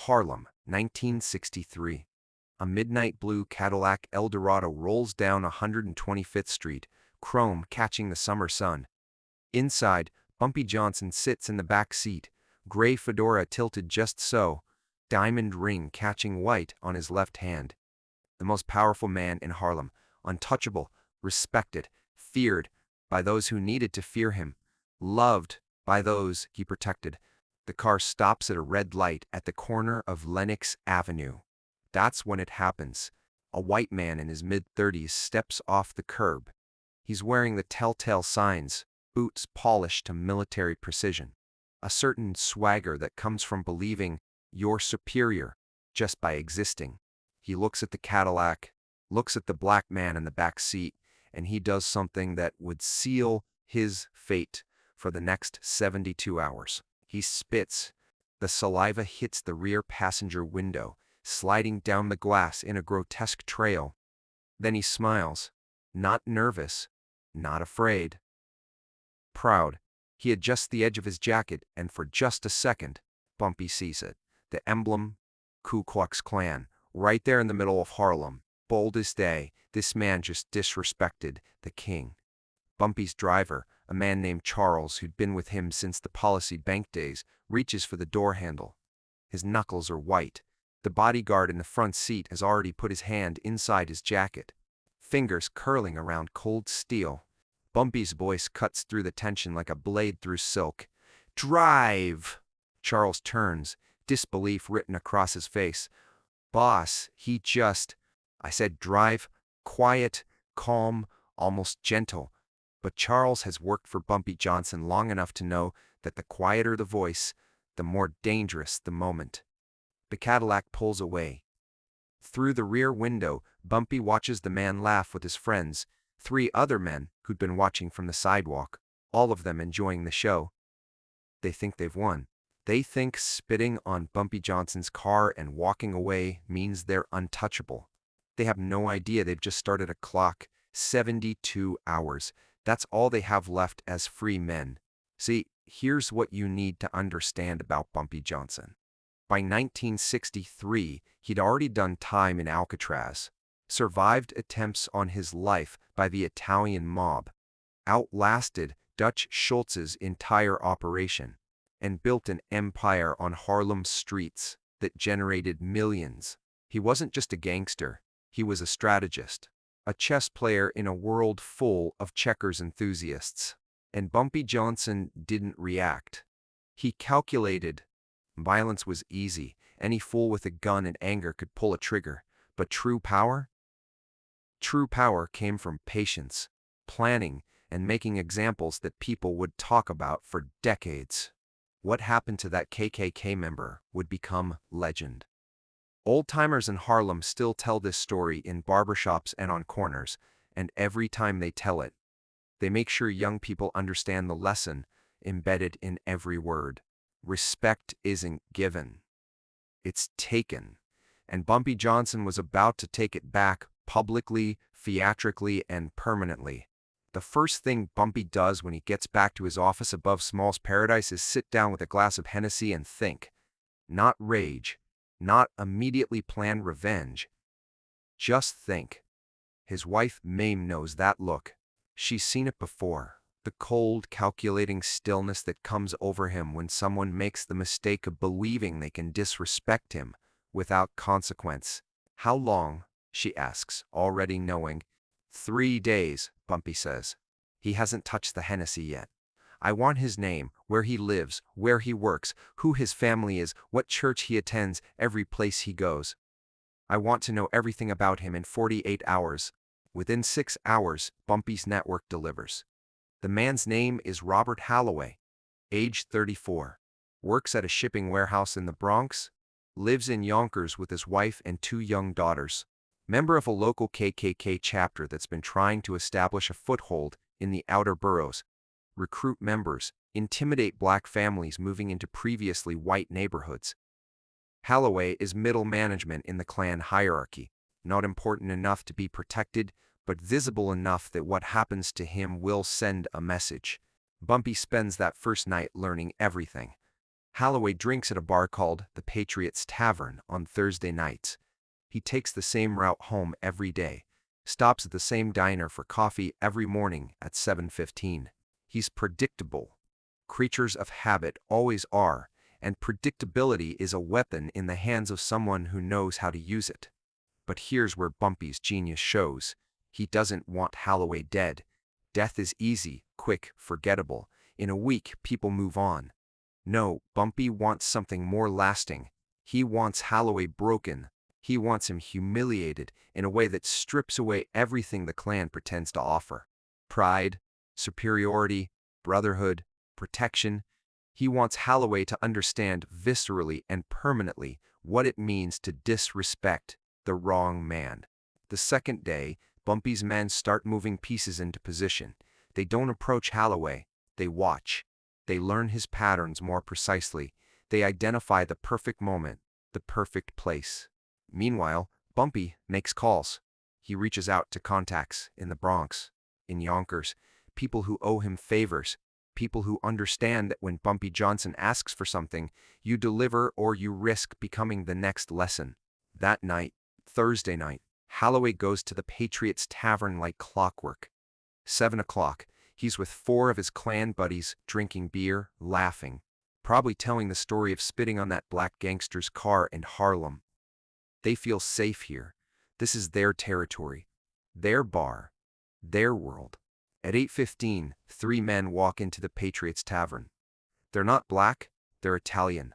Harlem, 1963. A midnight blue Cadillac Eldorado rolls down 125th Street, chrome catching the summer sun. Inside, Bumpy Johnson sits in the back seat, gray fedora tilted just so, diamond ring catching white on his left hand. The most powerful man in Harlem, untouchable, respected, feared by those who needed to fear him, loved by those he protected. The car stops at a red light at the corner of Lenox Avenue. That's when it happens. A white man in his mid-30s steps off the curb. He's wearing the telltale signs, boots polished to military precision. A certain swagger that comes from believing you're superior just by existing. He looks at the Cadillac, looks at the black man in the back seat, and he does something that would seal his fate for the next 72 hours. He spits. The saliva hits the rear passenger window, sliding down the glass in a grotesque trail. Then he smiles, not nervous, not afraid. Proud. He adjusts the edge of his jacket, and for just a second, Bumpy sees it. The emblem, Ku Klux Klan, right there in the middle of Harlem. Bold as day, this man just disrespected the king. Bumpy's driver, a man named Charles who'd been with him since the Policy Bank days, reaches for the door handle. His knuckles are white. The bodyguard in the front seat has already put his hand inside his jacket, fingers curling around cold steel. Bumpy's voice cuts through the tension like a blade through silk. "Drive!" Charles turns, disbelief written across his face. "Boss, I said drive, quiet, calm, almost gentle." But Charles has worked for Bumpy Johnson long enough to know that the quieter the voice, the more dangerous the moment. The Cadillac pulls away. Through the rear window, Bumpy watches the man laugh with his friends, 3 other men who'd been watching from the sidewalk, all of them enjoying the show. They think they've won. They think spitting on Bumpy Johnson's car and walking away means they're untouchable. They have no idea they've just started a clock, 72 hours. That's all they have left as free men. See, here's what you need to understand about Bumpy Johnson. By 1963, he'd already done time in Alcatraz, survived attempts on his life by the Italian mob, outlasted Dutch Schultz's entire operation, and built an empire on Harlem's streets that generated millions. He wasn't just a gangster, he was a strategist, a chess player in a world full of checkers enthusiasts. And Bumpy Johnson didn't react. He calculated. Violence was easy. Any fool with a gun and anger could pull a trigger. But true power? True power came from patience, planning, and making examples that people would talk about for decades. What happened to that KKK member would become legend. Old-timers in Harlem still tell this story in barbershops and on corners, and every time they tell it, they make sure young people understand the lesson embedded in every word. Respect isn't given. It's taken. And Bumpy Johnson was about to take it back publicly, theatrically, and permanently. The first thing Bumpy does when he gets back to his office above Small's Paradise is sit down with a glass of Hennessy and think. Not rage. Not immediately plan revenge. Just think. His wife Mame knows that look. She's seen it before. The cold, calculating stillness that comes over him when someone makes the mistake of believing they can disrespect him without consequence. "How long?" she asks, already knowing. 3 days, Bumpy says. He hasn't touched the Hennessy yet. "I want his name, where he lives, where he works, who his family is, what church he attends, every place he goes. I want to know everything about him in 48 hours. Within 6 hours, Bumpy's network delivers. The man's name is Robert Holloway, age 34, works at a shipping warehouse in the Bronx, lives in Yonkers with his wife and 2 young daughters, member of a local KKK chapter that's been trying to establish a foothold in the outer boroughs, recruit members, intimidate black families moving into previously white neighborhoods. Holloway is middle management in the Klan hierarchy, not important enough to be protected, but visible enough that what happens to him will send a message. Bumpy spends that first night learning everything. Holloway drinks at a bar called the Patriots Tavern on Thursday nights. He takes the same route home every day, stops at the same diner for coffee every morning at 7:15. He's predictable. Creatures of habit always are, and predictability is a weapon in the hands of someone who knows how to use it. But here's where Bumpy's genius shows. He doesn't want Holloway dead. Death is easy, quick, forgettable. In a week, people move on. No, Bumpy wants something more lasting. He wants Holloway broken. He wants him humiliated in a way that strips away everything the clan pretends to offer. Pride, superiority, brotherhood, protection. He wants Holloway to understand viscerally and permanently what it means to disrespect the wrong man. The second day, Bumpy's men start moving pieces into position. They don't approach Holloway. They watch. They learn his patterns more precisely. They identify the perfect moment, the perfect place. Meanwhile, Bumpy makes calls. He reaches out to contacts in the Bronx, in Yonkers, people who owe him favors, people who understand that when Bumpy Johnson asks for something, you deliver or you risk becoming the next lesson. That night, Thursday night, Holloway goes to the Patriots Tavern like clockwork. 7 o'clock, he's with 4 of his clan buddies, drinking beer, laughing, probably telling the story of spitting on that black gangster's car in Harlem. They feel safe here. This is their territory, their bar, their world. At 8:15, 3 men walk into the Patriots Tavern. They're not black, they're Italian.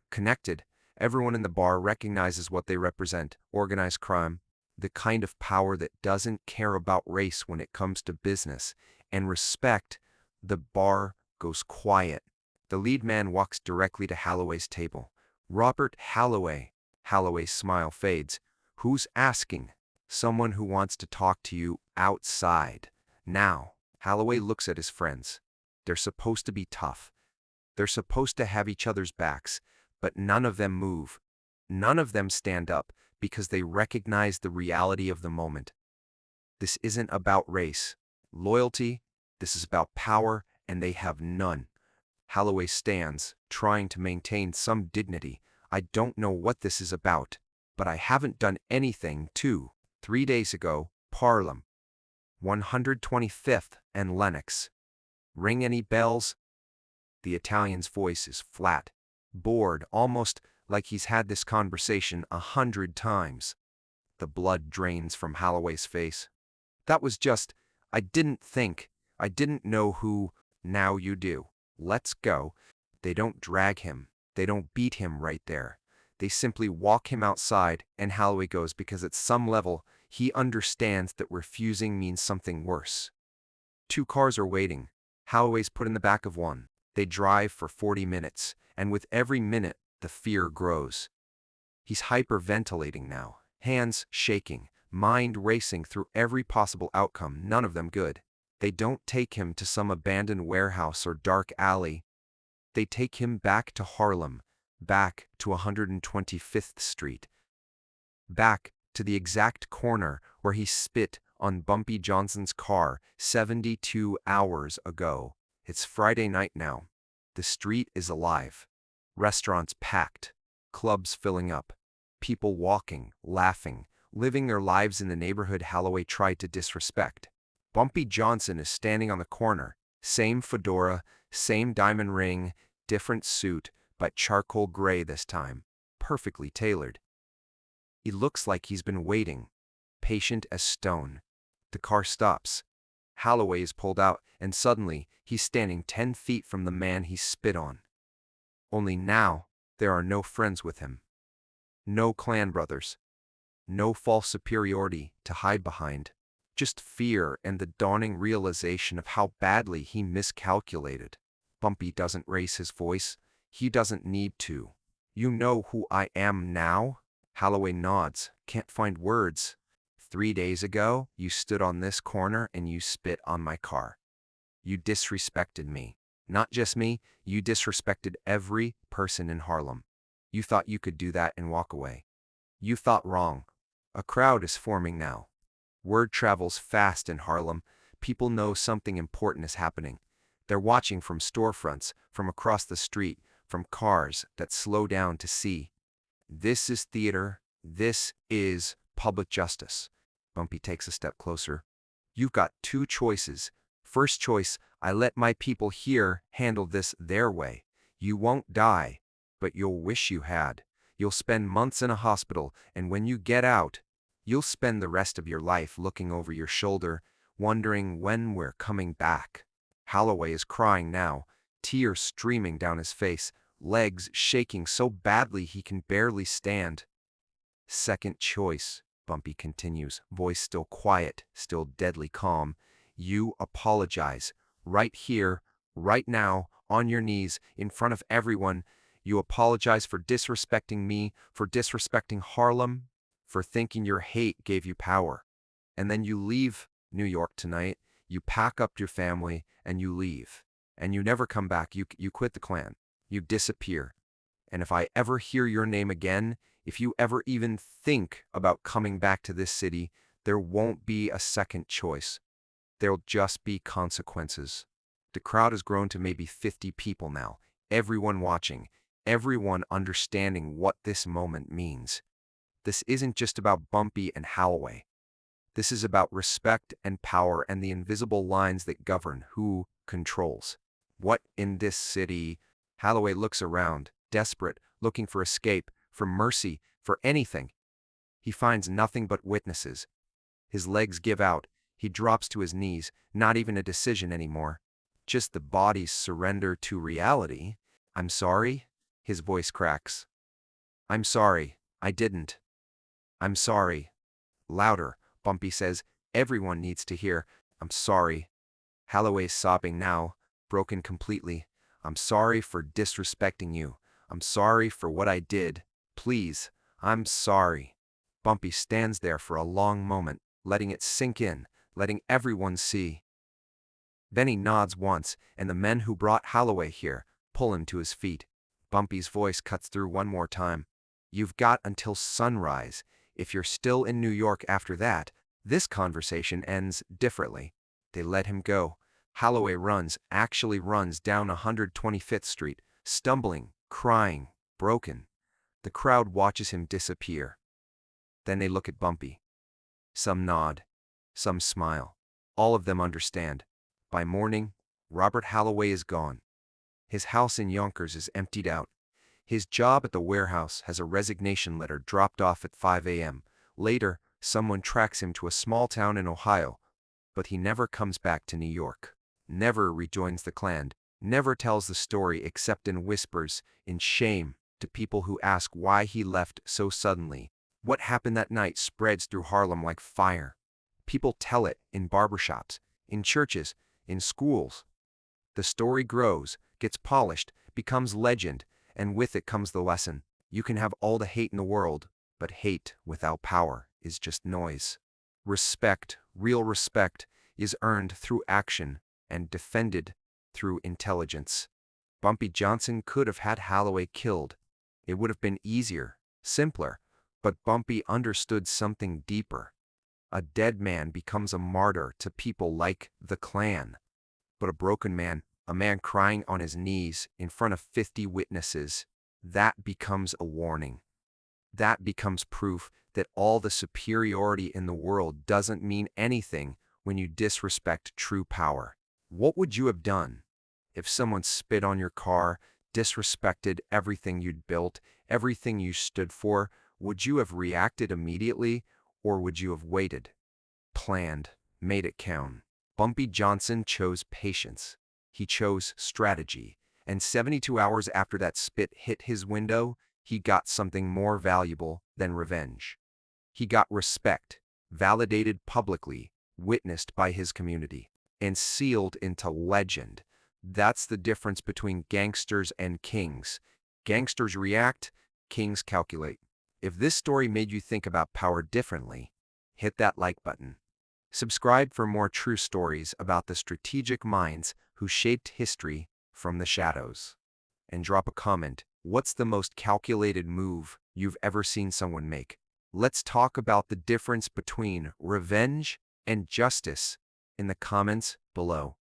Connected, everyone in the bar recognizes what they represent: organized crime, the kind of power that doesn't care about race when it comes to business, and respect. The bar goes quiet. The lead man walks directly to Holloway's table. Robert Holloway. Holloway's smile fades. Who's asking? Someone who wants to talk to you outside. Now, Holloway looks at his friends. They're supposed to be tough. They're supposed to have each other's backs, but none of them move. None of them stand up because they recognize the reality of the moment. This isn't about race, loyalty. This is about power, and they have none. Holloway stands, trying to maintain some dignity. I don't know what this is about, but I haven't done anything to. 3 days ago, Harlem, 125th and Lenox. Ring any bells? The Italian's voice is flat, bored, almost like he's had this conversation 100 times. The blood drains from Holloway's face. That was just, I didn't know who. Now you do. Let's go. They don't drag him. They don't beat him right there. They simply walk him outside, and Holloway goes because at some level, he understands that refusing means something worse. 2 cars are waiting. Holloway's put in the back of one. They drive for 40 minutes, and with every minute, the fear grows. He's hyperventilating now, hands shaking, mind racing through every possible outcome, none of them good. They don't take him to some abandoned warehouse or dark alley. They take him back to Harlem, back to 125th Street, back to the exact corner where he spit on Bumpy Johnson's car 72 hours ago. It's Friday night now. The street is alive. Restaurants packed, clubs filling up, people walking, laughing, living their lives in the neighborhood Holloway tried to disrespect. Bumpy Johnson is standing on the corner, same fedora, same diamond ring, different suit, but charcoal gray this time, perfectly tailored. He looks like he's been waiting, patient as stone. The car stops. Holloway is pulled out, and suddenly, he's standing 10 feet from the man he spit on. Only now, there are no friends with him. No clan brothers. No false superiority to hide behind. Just fear and the dawning realization of how badly he miscalculated. Bumpy doesn't raise his voice. He doesn't need to. You know who I am now? Holloway nods, can't find words. 3 days ago, you stood on this corner and you spit on my car. You disrespected me. Not just me, you disrespected every person in Harlem. You thought you could do that and walk away. You thought wrong. A crowd is forming now. Word travels fast in Harlem. People know something important is happening. They're watching from storefronts, from across the street, from cars that slow down to see. This is theater. This is public justice. Bumpy takes a step closer. You've got two choices. First choice, I let my people here handle this their way. You won't die, but you'll wish you had. You'll spend months in a hospital, and when you get out, you'll spend the rest of your life looking over your shoulder, wondering when we're coming back. Holloway is crying now, tears streaming down his face, legs shaking so badly he can barely stand. Second choice, Bumpy continues, voice still quiet, still deadly calm. You apologize. Right here, right now, on your knees, in front of everyone. You apologize for disrespecting me, for disrespecting Harlem, for thinking your hate gave you power. And then you leave New York tonight, you pack up your family, and you leave. And you never come back. You quit the Klan. You disappear. And if I ever hear your name again, if you ever even think about coming back to this city, there won't be a second choice. There'll just be consequences. The crowd has grown to maybe 50 people now, everyone watching, everyone understanding what this moment means. This isn't just about Bumpy and Holloway. This is about respect and power and the invisible lines that govern who controls what in this city. Holloway looks around, desperate, looking for escape, for mercy, for anything. He finds nothing but witnesses. His legs give out. He drops to his knees, not even a decision anymore. Just the body's surrender to reality. I'm sorry, his voice cracks. I'm sorry, I didn't. I'm sorry. Louder, Bumpy says, everyone needs to hear. I'm sorry. Holloway's sobbing now, broken completely. I'm sorry for disrespecting you. I'm sorry for what I did. Please, I'm sorry. Bumpy stands there for a long moment, letting it sink in, letting everyone see. Then he nods once, and the men who brought Holloway here pull him to his feet. Bumpy's voice cuts through one more time. You've got until sunrise. If you're still in New York after that, this conversation ends differently. They let him go. Holloway runs, actually runs down 125th Street, stumbling, crying, broken. The crowd watches him disappear. Then they look at Bumpy. Some nod. Some smile. All of them understand. By morning, Robert Holloway is gone. His house in Yonkers is emptied out. His job at the warehouse has a resignation letter dropped off at 5 a.m. Later, someone tracks him to a small town in Ohio, but he never comes back to New York. Never rejoins the Klan. Never tells the story except in whispers, in shame, to people who ask why he left so suddenly. What happened that night spreads through Harlem like fire. People tell it in barbershops, in churches, in schools. The story grows, gets polished, becomes legend, and with it comes the lesson. You can have all the hate in the world, but hate without power is just noise. Respect, real respect, is earned through action and defended through intelligence. Bumpy Johnson could have had Holloway killed. It would have been easier, simpler, but Bumpy understood something deeper. A dead man becomes a martyr to people like the Klan. But a broken man, a man crying on his knees in front of 50 witnesses, that becomes a warning. That becomes proof that all the superiority in the world doesn't mean anything when you disrespect true power. What would you have done if someone spit on your car, disrespected everything you'd built, everything you stood for? Would you have reacted immediately, or would you have waited, planned, made it count? Bumpy Johnson chose patience. He chose strategy. And 72 hours after that spit hit his window, he got something more valuable than revenge. He got respect, validated publicly, witnessed by his community, and sealed into legend. That's the difference between gangsters and kings. Gangsters react, kings calculate. If this story made you think about power differently, hit that like button. Subscribe for more true stories about the strategic minds who shaped history from the shadows. And drop a comment. What's the most calculated move you've ever seen someone make? Let's talk about the difference between revenge and justice in the comments below.